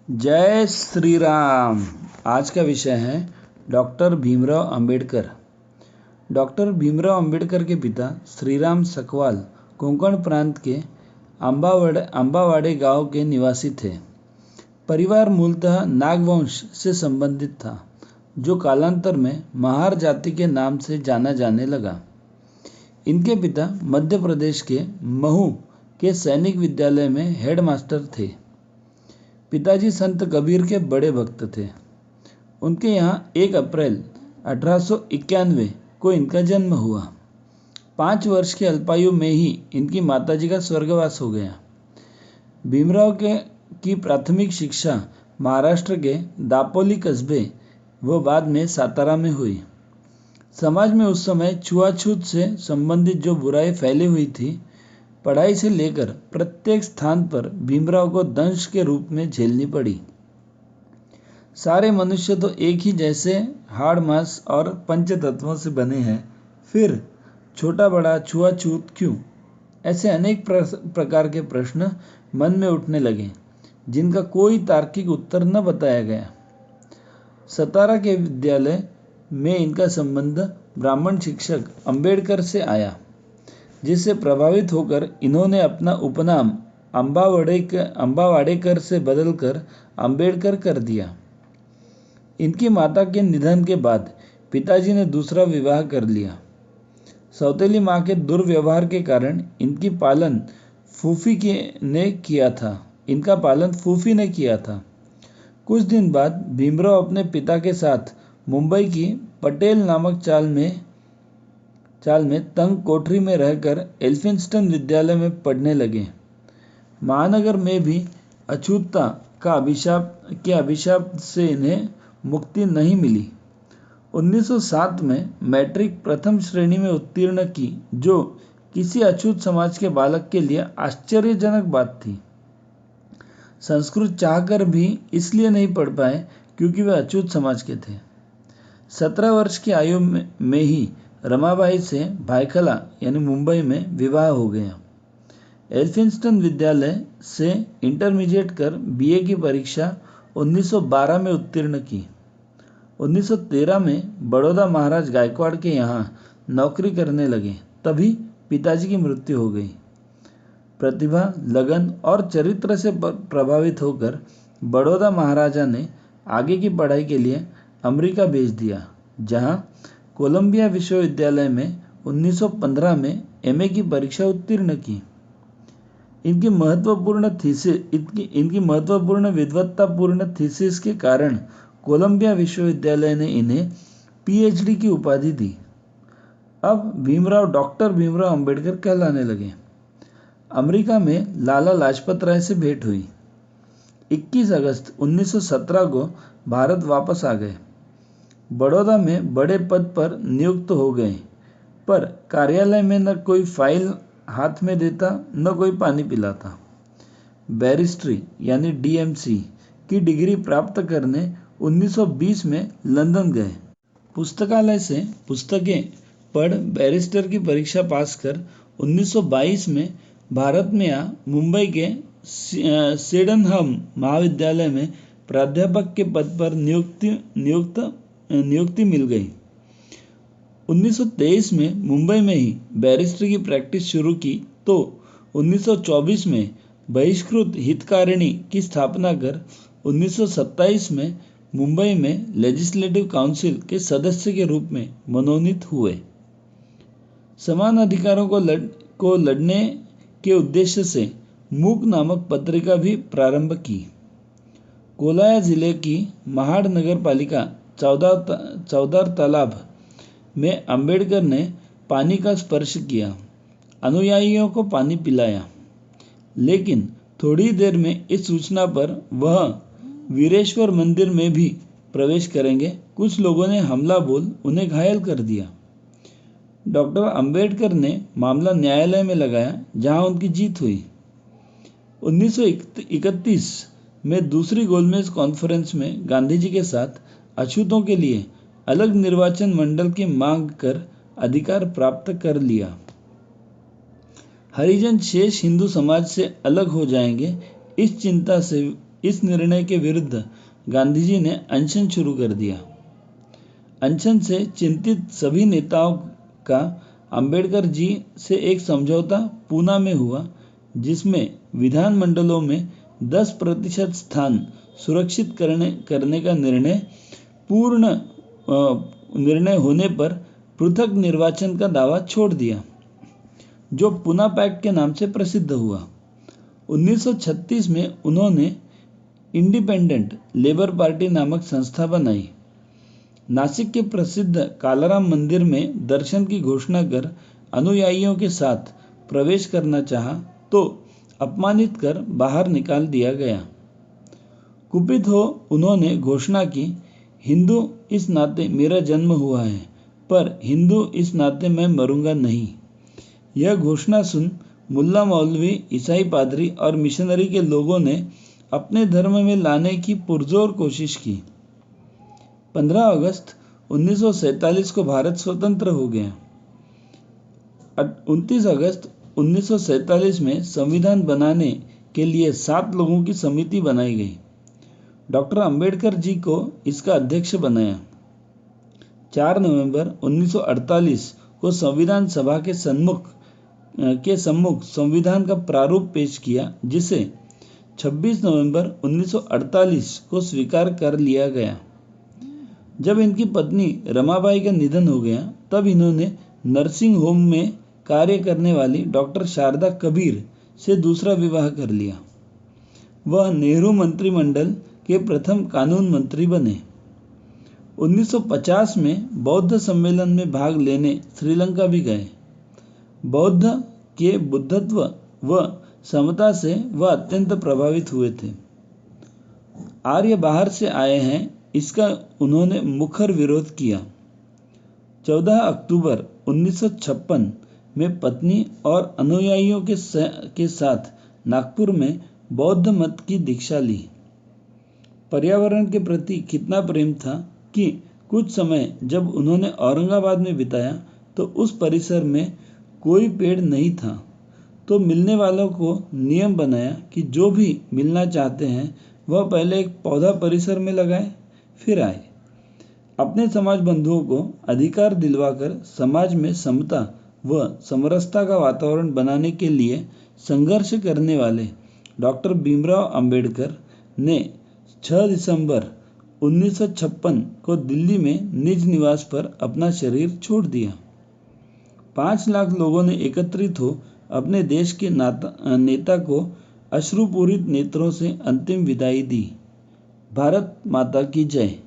जय श्री राम। आज का विषय है डॉक्टर भीमराव अंबेडकर। डॉक्टर भीमराव अंबेडकर के पिता श्रीराम सकवाल कोंकण प्रांत के अंबावाड़े गांव के निवासी थे। परिवार मूलतः नागवंश से संबंधित था, जो कालांतर में महार जाति के नाम से जाना जाने लगा। इनके पिता मध्य प्रदेश के महू के सैनिक विद्यालय में हेडमास्टर थे। पिताजी संत कबीर के बड़े भक्त थे। उनके यहाँ 1 अप्रैल 1891 को इनका जन्म हुआ। 5 वर्ष की अल्पायु में ही इनकी माताजी का स्वर्गवास हो गया। भीमराव की प्राथमिक शिक्षा महाराष्ट्र के दापोली कस्बे व बाद में सातारा में हुई। समाज में उस समय छुआछूत से संबंधित जो बुराई फैली हुई थी, पढ़ाई से लेकर प्रत्येक स्थान पर भीमराव को दंश के रूप में झेलनी पड़ी। सारे मनुष्य तो एक ही जैसे हाड़ मांस और पंच तत्वों से बने हैं, फिर छोटा बड़ा छुआछूत क्यों? ऐसे अनेक प्रकार के प्रश्न मन में उठने लगे, जिनका कोई तार्किक उत्तर न बताया गया। सतारा के विद्यालय में इनका संबंध ब्राह्मण शिक्षक अंबेडकर से आया, जिससे प्रभावित होकर इन्होंने अपना उपनाम अंबावाड़ेकर से बदलकर अंबेडकर कर दिया। इनकी माता के निधन के बाद पिताजी ने दूसरा विवाह कर लिया। सौतेली माँ के दुर्व्यवहार के कारण इनका पालन फूफी ने किया था। कुछ दिन बाद भीमराव अपने पिता के साथ मुंबई की पटेल नामक चाल में तंग कोठरी में रहकर एल्फिंस्टन विद्यालय में पढ़ने लगे। महानगर में भी अछूतता के अभिशाप से इन्हें मुक्ति नहीं मिली। 1907 में मैट्रिक प्रथम श्रेणी में उत्तीर्ण की, जो किसी अछूत समाज के बालक के लिए आश्चर्यजनक बात थी। संस्कृत चाहकर भी इसलिए नहीं पढ़ पाए क्योंकि वे अछूत समाज के थे। 17 वर्ष की आयु में ही रमाबाई से भायखला यानी मुंबई में विवाह हो गया। एल्फिंस्टन विद्यालय से इंटरमीडिएट कर बीए की परीक्षा 1912 में उत्तीर्ण की। 1913 में बड़ौदा महाराज गायकवाड़ के यहाँ नौकरी करने लगे, तभी पिताजी की मृत्यु हो गई। प्रतिभा, लगन और चरित्र से प्रभावित होकर बड़ौदा महाराजा ने आगे की पढ़ाई के लिए अमेरिका भेज दिया, जहाँ कोलंबिया विश्वविद्यालय में 1915 में एमए की परीक्षा उत्तीर्ण की। इनकी महत्वपूर्ण विद्वत्तापूर्ण थीसिस के कारण कोलंबिया विश्वविद्यालय ने इन्हें पीएचडी की उपाधि दी। अब डॉक्टर भीमराव अंबेडकर कहलाने लगे। अमेरिका में लाला लाजपत राय से भेंट हुई। 21 अगस्त 1917 को भारत वापस आ गए। बड़ौदा में बड़े पद पर नियुक्त हो गए, पर कार्यालय में न कोई फाइल हाथ में देता, न कोई पानी पिलाता। बैरिस्ट्री यानी डीएमसी की डिग्री प्राप्त करने 1920 में लंदन गए। पुस्तकालय से पुस्तकें पढ़ बैरिस्टर की परीक्षा पास कर 1922 में भारत में आ मुंबई के सिडेनहम महाविद्यालय में प्राध्यापक के पद पर नियुक्ति मिल गई। 1923 में मुंबई में ही बैरिस्टर की प्रैक्टिस शुरू की, तो 1924 में बहिष्कृत हितकारिणी की स्थापना कर 1927 में मुंबई में लेजिस्लेटिव काउंसिल के सदस्य के रूप में मनोनीत हुए। समान अधिकारों को लड़ने के उद्देश्य से मूक नामक पत्रिका भी प्रारंभ की। कोलाया जिले की महाड़ नगर पालिका चौदार तालाब में अंबेडकर ने पानी का स्पर्श किया, अनुयायियों को पानी पिलाया, लेकिन थोड़ी देर में इस सूचना पर वह वीरेश्वर मंदिर में भी प्रवेश करेंगे, कुछ लोगों ने हमला बोल उन्हें घायल कर दिया। डॉक्टर अंबेडकर ने मामला न्यायालय में लगाया, जहां उनकी जीत हुई। 1931 में दूसरी गोलमेज कॉन्फ्रेंस में गांधी जी के साथ अछूतों के लिए अलग निर्वाचन मंडल की मांग कर अधिकार प्राप्त कर लिया। हरिजन शेष हिंदू समाज से अलग हो जाएंगे, इस चिंता से इस निर्णय के विरुद्ध गांधी जी ने अनशन शुरू कर दिया। अनशन से चिंतित सभी नेताओं का अंबेडकर जी से एक समझौता पूना में हुआ, जिसमें विधानमंडलों में 10% स्थान सुरक्षित करने का निर्णय होने पर पृथक निर्वाचन का दावा छोड़ दिया, जो पूना पैक्ट के नाम से प्रसिद्ध हुआ। 1936 में उन्होंने इंडिपेंडेंट लेबर पार्टी नामक संस्था बनाई। नासिक के प्रसिद्ध कालाराम मंदिर में दर्शन की घोषणा कर अनुयायियों के साथ प्रवेश करना चाहा तो अपमानित कर बाहर निकाल दिया गया। कुपित हो उन्होंने घोषणा की, हिंदू इस नाते मेरा जन्म हुआ है, पर हिंदू इस नाते मैं मरूंगा नहीं। यह घोषणा सुन मुल्ला मौलवी, ईसाई पादरी और मिशनरी के लोगों ने अपने धर्म में लाने की पुरजोर कोशिश की। 15 अगस्त 1947 को भारत स्वतंत्र हो गया। 29 अगस्त 1947 में संविधान बनाने के लिए 7 लोगों की समिति बनाई गई। डॉक्टर अंबेडकर जी को इसका अध्यक्ष बनाया। 4 नवंबर 1948 को संविधान सभा के सम्मुख संविधान का प्रारूप पेश किया, जिसे 26 नवंबर 1948 को स्वीकार कर लिया गया। जब इनकी पत्नी रमाबाई का निधन हो गया, तब इन्होंने नर्सिंग होम में कार्य करने वाली डॉक्टर शारदा कबीर से दूसरा विवाह कर लिया। वह नेहरू मंत्रिमंडल के प्रथम कानून मंत्री बने। 1950 में बौद्ध सम्मेलन में भाग लेने श्रीलंका भी गए। बौद्ध के बुद्धत्व व समता से वह अत्यंत प्रभावित हुए थे। आर्य बाहर से आए हैं, इसका उन्होंने मुखर विरोध किया। 14 अक्टूबर 1956 में पत्नी और अनुयायियों के साथ नागपुर में बौद्ध मत की दीक्षा ली। पर्यावरण के प्रति कितना प्रेम था कि कुछ समय जब उन्होंने औरंगाबाद में बिताया तो उस परिसर में कोई पेड़ नहीं था, तो मिलने वालों को नियम बनाया कि जो भी मिलना चाहते हैं वह पहले एक पौधा परिसर में लगाए, फिर आए। अपने समाज बंधुओं को अधिकार दिलवाकर समाज में समता व समरसता का वातावरण बनाने के लिए संघर्ष करने वाले डॉक्टर भीमराव अंबेडकर ने 6 दिसंबर 1956 को दिल्ली में निज निवास पर अपना शरीर छोड़ दिया। 5 लाख लोगों ने एकत्रित हो अपने देश के नेता को अश्रुपूरित नेत्रों से अंतिम विदाई दी। भारत माता की जय।